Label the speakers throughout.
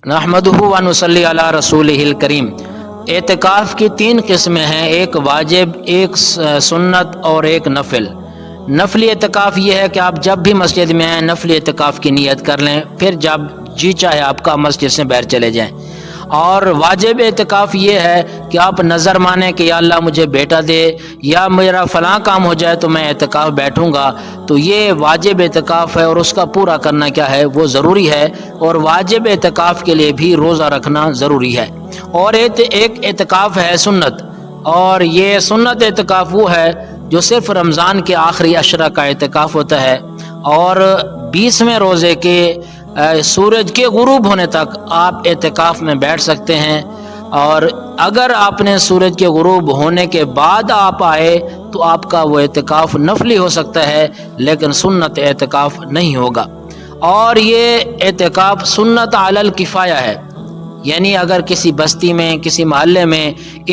Speaker 1: نحمدہ و نصلی علی رسولہ الکریم۔ اعتکاف کی تین قسمیں ہیں، ایک واجب، ایک سنت اور ایک نفل۔ نفلی اعتکاف یہ ہے کہ آپ جب بھی مسجد میں آئیں نفلی اعتکاف کی نیت کر لیں، پھر جب جی چاہے آپ کا مسجد سے باہر چلے جائیں۔ اور واجب اعتکاف یہ ہے کہ آپ نظر مانیں کہ یا اللہ مجھے بیٹا دے یا میرا فلاں کام ہو جائے تو میں اعتکاف بیٹھوں گا، تو یہ واجب اعتکاف ہے اور اس کا پورا کرنا کیا ہے وہ ضروری ہے، اور واجب اعتکاف کے لیے بھی روزہ رکھنا ضروری ہے۔ اور ایک اعتکاف ہے سنت، اور یہ سنت اعتکاف وہ ہے جو صرف رمضان کے آخری عشرہ کا اعتکاف ہوتا ہے، اور 20ویں روزے کے سورج کے غروب ہونے تک آپ اعتکاف میں بیٹھ سکتے ہیں، اور اگر آپ نے سورج کے غروب ہونے کے بعد آپ آئے تو آپ کا وہ اعتکاف نفلی ہو سکتا ہے لیکن سنت اعتکاف نہیں ہوگا۔ اور یہ اعتکاف سنت علی الکفایہ ہے، یعنی اگر کسی بستی میں کسی محلے میں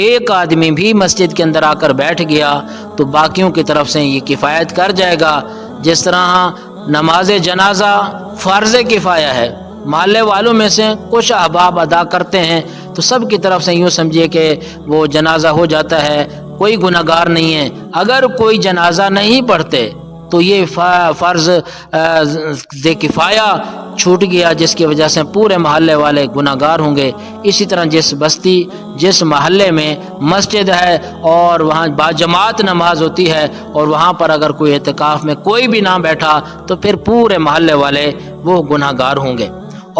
Speaker 1: ایک آدمی بھی مسجد کے اندر آ کر بیٹھ گیا تو باقیوں کی طرف سے یہ کفایت کر جائے گا۔ جس طرح نماز جنازہ فرض کفایہ ہے، محلے والوں میں سے کچھ احباب ادا کرتے ہیں تو سب کی طرف سے یوں سمجھیے کہ وہ جنازہ ہو جاتا ہے، کوئی گناہ گار نہیں ہے۔ اگر کوئی جنازہ نہیں پڑھتے تو یہ فرض کفایہ چھوٹ گیا، جس کی وجہ سے پورے محلے والے گناہ گار ہوں گے۔ اسی طرح جس بستی جس محلے میں مسجد ہے اور وہاں باجماعت نماز ہوتی ہے اور وہاں پر اگر کوئی اعتکاف میں کوئی بھی نہ بیٹھا تو پھر پورے محلے والے وہ گناہ گار ہوں گے۔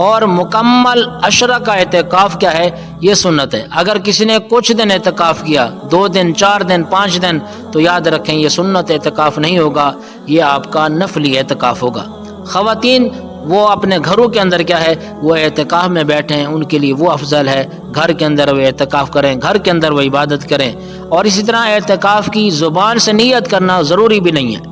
Speaker 1: اور مکمل عشرہ کا اعتکاف کیا ہے؟ یہ سنت ہے۔ اگر کسی نے کچھ دن اعتکاف کیا، 2 دن 4 دن 5 دن، تو یاد رکھیں یہ سنت اعتکاف نہیں ہوگا، یہ آپ کا نفلی اعتکاف ہوگا۔ خواتین وہ اپنے گھروں کے اندر کیا ہے وہ اعتکاف میں بیٹھیں، ان کے لیے وہ افضل ہے، گھر کے اندر وہ اعتکاف کریں، گھر کے اندر وہ عبادت کریں۔ اور اسی طرح اعتکاف کی زبان سے نیت کرنا ضروری بھی نہیں ہے،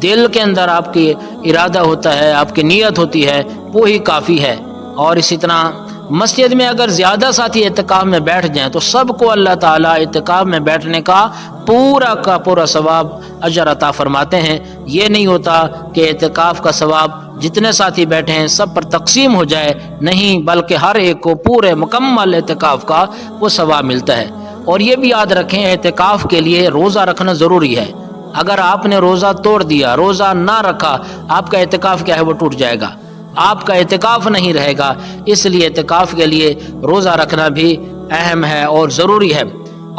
Speaker 1: دل کے اندر آپ کی ارادہ ہوتا ہے، آپ کی نیت ہوتی ہے، وہی کافی ہے۔ اور اسی طرح مسجد میں اگر زیادہ ساتھی اعتکاف میں بیٹھ جائیں تو سب کو اللہ تعالیٰ اعتکاف میں بیٹھنے کا پورا ثواب اجر عطا فرماتے ہیں۔ یہ نہیں ہوتا کہ اعتکاف کا ثواب جتنے ساتھی بیٹھے ہیں سب پر تقسیم ہو جائے، نہیں، بلکہ ہر ایک کو پورے مکمل اعتکاف کا وہ ثواب ملتا ہے۔ اور یہ بھی یاد رکھیں اعتکاف کے لیے روزہ رکھنا ضروری ہے۔ اگر آپ نے روزہ توڑ دیا، روزہ نہ رکھا، آپ کا اعتکاف کیا ہے وہ ٹوٹ جائے گا، آپ کا اعتکاف نہیں رہے گا۔ اس لیے اعتکاف کے لیے روزہ رکھنا بھی اہم ہے اور ضروری ہے۔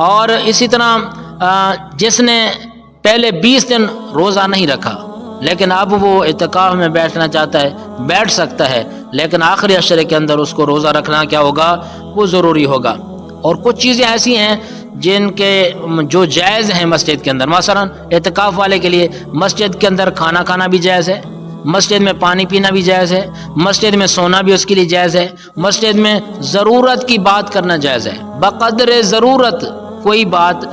Speaker 1: اور اسی طرح جس نے پہلے 20 دن روزہ نہیں رکھا لیکن اب وہ اعتکاف میں بیٹھنا چاہتا ہے، بیٹھ سکتا ہے، لیکن آخری عشرے کے اندر اس کو روزہ رکھنا کیا ہوگا وہ ضروری ہوگا۔ اور کچھ چیزیں ایسی ہیں جن کے جو جائز ہیں مسجد کے اندر، مثلا اعتکاف والے کے لیے مسجد کے اندر کھانا کھانا بھی جائز ہے، مسجد میں پانی پینا بھی جائز ہے، مسجد میں سونا بھی اس کے لیے جائز ہے، مسجد میں ضرورت کی بات کرنا جائز ہے، بقدر ضرورت کوئی بات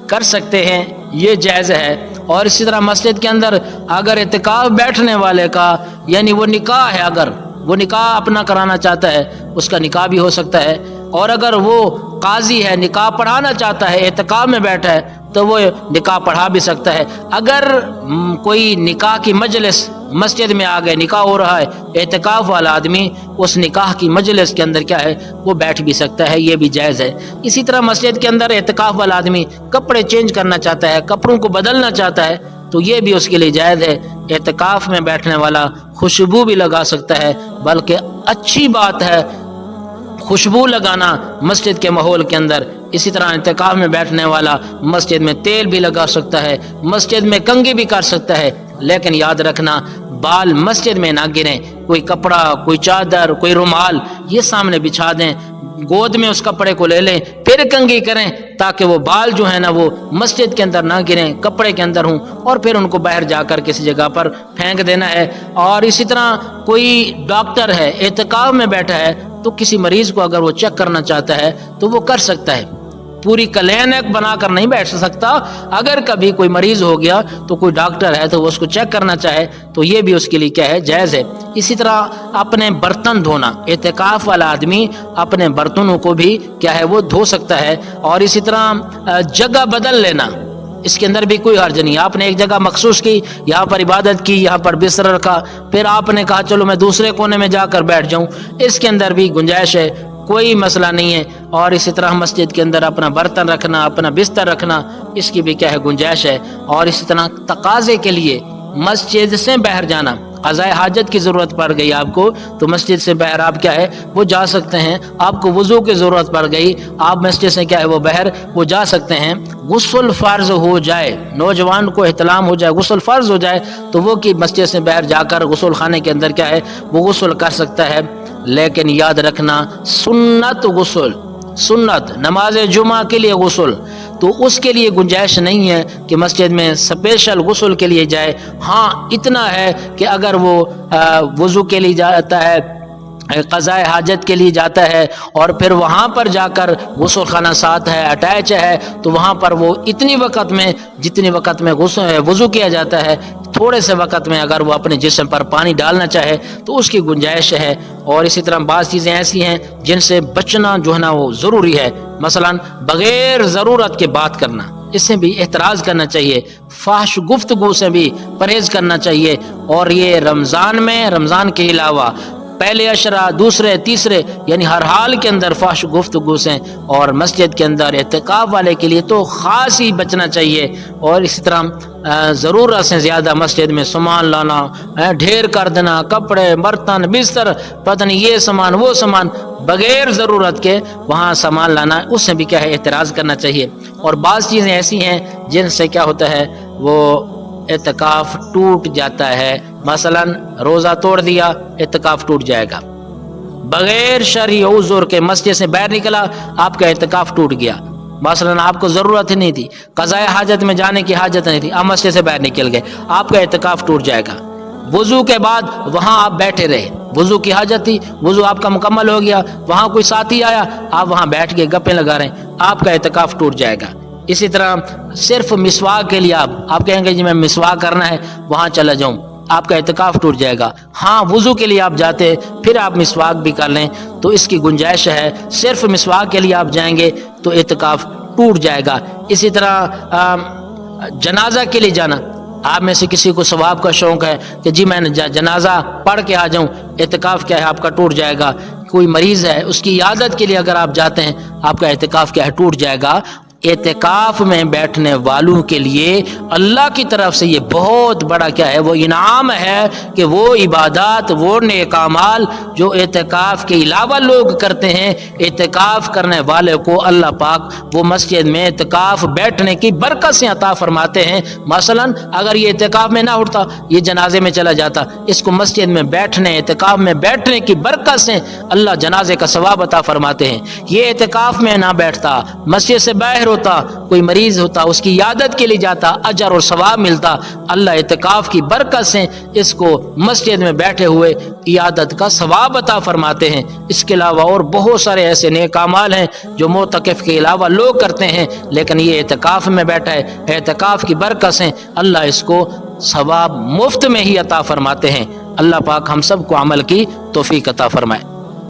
Speaker 1: کر سکتے ہیں، یہ جائز ہے۔ اور اسی طرح مسجد کے اندر اگر اعتکاف بیٹھنے والے کا یعنی وہ نکاح ہے، اگر وہ نکاح اپنا کرانا چاہتا ہے اس کا نکاح بھی ہو سکتا ہے، اور اگر وہ قاضی ہے نکاح پڑھانا چاہتا ہے اعتکاف میں بیٹھا ہے تو وہ نکاح پڑھا بھی سکتا ہے۔ اگر کوئی نکاح کی مجلس مسجد میں آ گئے، نکاح ہو رہا ہے، اعتکاف والا آدمی اس نکاح کی مجلس کے اندر کیا ہے وہ بیٹھ بھی سکتا ہے، یہ بھی جائز ہے۔ اسی طرح مسجد کے اندر اعتکاف والا آدمی کپڑے چینج کرنا چاہتا ہے، کپڑوں کو بدلنا چاہتا ہے تو یہ بھی اس کے لیے جائز ہے۔ اعتکاف میں بیٹھنے والا خوشبو بھی لگا سکتا ہے، بلکہ اچھی بات ہے خوشبو لگانا مسجد کے ماحول کے اندر۔ اسی طرح اعتکاف میں بیٹھنے والا مسجد میں تیل بھی لگا سکتا ہے، مسجد میں کنگھی بھی کر سکتا ہے، لیکن یاد رکھنا بال مسجد میں نہ گریں۔ کوئی کپڑا، کوئی چادر، کوئی رومال یہ سامنے بچھا دیں، گود میں اس کپڑے کو لے لیں، پھر کنگھی کریں تاکہ وہ بال جو ہیں نا وہ مسجد کے اندر نہ گریں، کپڑے کے اندر ہوں، اور پھر ان کو باہر جا کر کسی جگہ پر پھینک دینا ہے۔ اور اسی طرح کوئی ڈاکٹر ہے اعتکاف میں بیٹھا ہے تو کسی مریض کو اگر وہ چیک کرنا چاہتا ہے تو وہ کر سکتا ہے، پوری کلینک بنا کر نہیں بیٹھ سکتا۔ اگر کبھی کوئی مریض ہو گیا تو کوئی ڈاکٹر ہے تو وہ اس کو چیک کرنا چاہے تو یہ بھی اس کے لیے کیا ہے جائز ہے۔ اسی طرح اپنے برتن دھونا، اعتکاف والا آدمی اپنے برتنوں کو بھی کیا ہے وہ دھو سکتا ہے۔ اور اسی طرح جگہ بدل لینا، اس کے اندر بھی کوئی حرج نہیں. آپ نے ایک جگہ مخصوص کی, یہاں پر عبادت کی, یہاں پر بستر رکھا, پھر آپ نے کہا چلو میں دوسرے کونے میں جا کر بیٹھ جاؤں, اس کے اندر بھی گنجائش ہے, کوئی مسئلہ نہیں ہے. اور اسی طرح مسجد کے اندر اپنا برتن رکھنا, اپنا بستر رکھنا, اس کی بھی کیا ہے گنجائش ہے. اور اسی طرح تقاضے کے لیے مسجد سے باہر جانا, قضاء حاجت کی ضرورت پڑ گئی آپ کو تو مسجد سے باہر آپ کیا ہے وہ جا سکتے ہیں. آپ کو وضو کی ضرورت پڑ گئی, آپ مسجد سے کیا ہے وہ باہر وہ جا سکتے ہیں. غسل فرض ہو جائے, نوجوان کو احتلام ہو جائے, غسل فرض ہو جائے تو وہ کہ مسجد سے باہر جا کر غسل خانے کے اندر کیا ہے وہ غسل کر سکتا ہے. لیکن یاد رکھنا سنت غسل, سنت نماز جمعہ کے لیے غسل, تو اس کے لیے گنجائش نہیں ہے کہ مسجد میں اسپیشل غسل کے لیے جائے. ہاں اتنا ہے کہ اگر وہ وضو کے لیے جاتا ہے, قضاء حاجت کے لیے جاتا ہے, اور پھر وہاں پر جا کر غسل خانہ ساتھ ہے, اٹیچ ہے, تو وہاں پر وہ اتنی وقت میں جتنی وقت میں وضو کیا جاتا ہے, تھوڑے سے وقت میں اگر وہ اپنے جسم پر پانی ڈالنا چاہے تو اس کی گنجائش ہے. اور اسی طرح بعض چیزیں ایسی ہیں جن سے بچنا جو ہے نا وہ ضروری ہے, مثلا بغیر ضرورت کے بات کرنا, اس سے بھی احتراز کرنا چاہیے. فحش گفتگو سے بھی پرہیز کرنا چاہیے. اور یہ رمضان میں, رمضان کے علاوہ پہلے عشرہ, دوسرے, تیسرے, یعنی ہر حال کے اندر فحش گفتگو سے, اور مسجد کے اندر اعتکاف والے کے لیے تو خاص ہی بچنا چاہیے. اور اسی طرح ضرورت سے زیادہ مسجد میں سامان لانا, ڈھیر کر دینا, کپڑے, برتن, بستر, پتہ نہیں یہ سامان وہ سامان, بغیر ضرورت کے وہاں سامان لانا, اس سے بھی کیا ہے اعتراض کرنا چاہیے. اور بعض چیزیں ایسی ہیں جن سے کیا ہوتا ہے وہ اعتکاف ٹوٹ جاتا ہے. مثلا روزہ توڑ دیا, اعتکاف ٹوٹ جائے گا. بغیر شرعی عذر کے مسجد سے باہر نکلا, آپ کا اعتکاف ٹوٹ گیا. مثلا آپ کو ضرورت ہی نہیں تھی, قضاء حاجت میں جانے کی حاجت نہیں تھی, آپ مسجد سے باہر نکل گئے, آپ کا اعتکاف ٹوٹ جائے گا. وضو کے بعد وہاں آپ بیٹھے رہے, وضو کی حاجت تھی, وضو آپ کا مکمل ہو گیا, وہاں کوئی ساتھی آیا, آپ وہاں بیٹھ کے گپیں لگا رہے ہیں, آپ کا اعتکاف ٹوٹ جائے گا. اسی طرح صرف مسواک کے لیے آپ کہیں گے جی میں مسواک کرنا ہے, وہاں چلا جاؤں, آپ کا اعتکاف ٹوٹ جائے گا. ہاں وضو کے لیے آپ جاتے پھر آپ مسواک بھی کر لیں تو اس کی گنجائش ہے. صرف مسواک کے لیے آپ جائیں گے تو اعتکاف ٹوٹ جائے گا. اسی طرح جنازہ کے لیے جانا, آپ میں سے کسی کو ثواب کا شوق ہے کہ جی میں جنازہ پڑھ کے آ جاؤں, اعتکاف کیا ہے آپ کا ٹوٹ جائے گا. کوئی مریض ہے اس کی عیادت کے لیے اگر آپ جاتے ہیں, آپ کا اعتکاف کیا ہے ٹوٹ جائے گا. اعتکاف میں بیٹھنے والوں کے لیے اللہ کی طرف سے یہ بہت بڑا کیا ہے وہ انعام ہے کہ وہ عبادات, وہ نیک اعمال جو اعتکاف کے علاوہ لوگ کرتے ہیں, اعتکاف کرنے والے کو اللہ پاک وہ مسجد میں اعتکاف بیٹھنے کی برکت سے عطا فرماتے ہیں. مثلا اگر یہ اعتکاف میں نہ اٹھتا, یہ جنازے میں چلا جاتا, اس کو مسجد میں بیٹھنے, اعتکاف میں بیٹھنے کی برکت سے اللہ جنازے کا ثواب عطا فرماتے ہیں. یہ اعتکاف میں نہ بیٹھتا, مسجد سے باہر ہوتا, کوئی مریض ہوتا, اس کی عیادت کے لیے جاتا, اجر اور ثواب ملتا. اللہ اعتکاف کی برکت سے اس کو مسجد میں بیٹھے ہوئے عیادت کا ثواب عطا فرماتے ہیں. اس کے علاوہ اور بہت سارے ایسے نیک اعمال ہیں جو معتکف کے علاوہ لوگ کرتے ہیں, لیکن یہ اعتکاف میں بیٹھا ہے, اعتکاف کی برکت سے اللہ اس کو ثواب مفت میں ہی عطا فرماتے ہیں. اللہ پاک ہم سب کو عمل کی توفیق عطا فرمائے.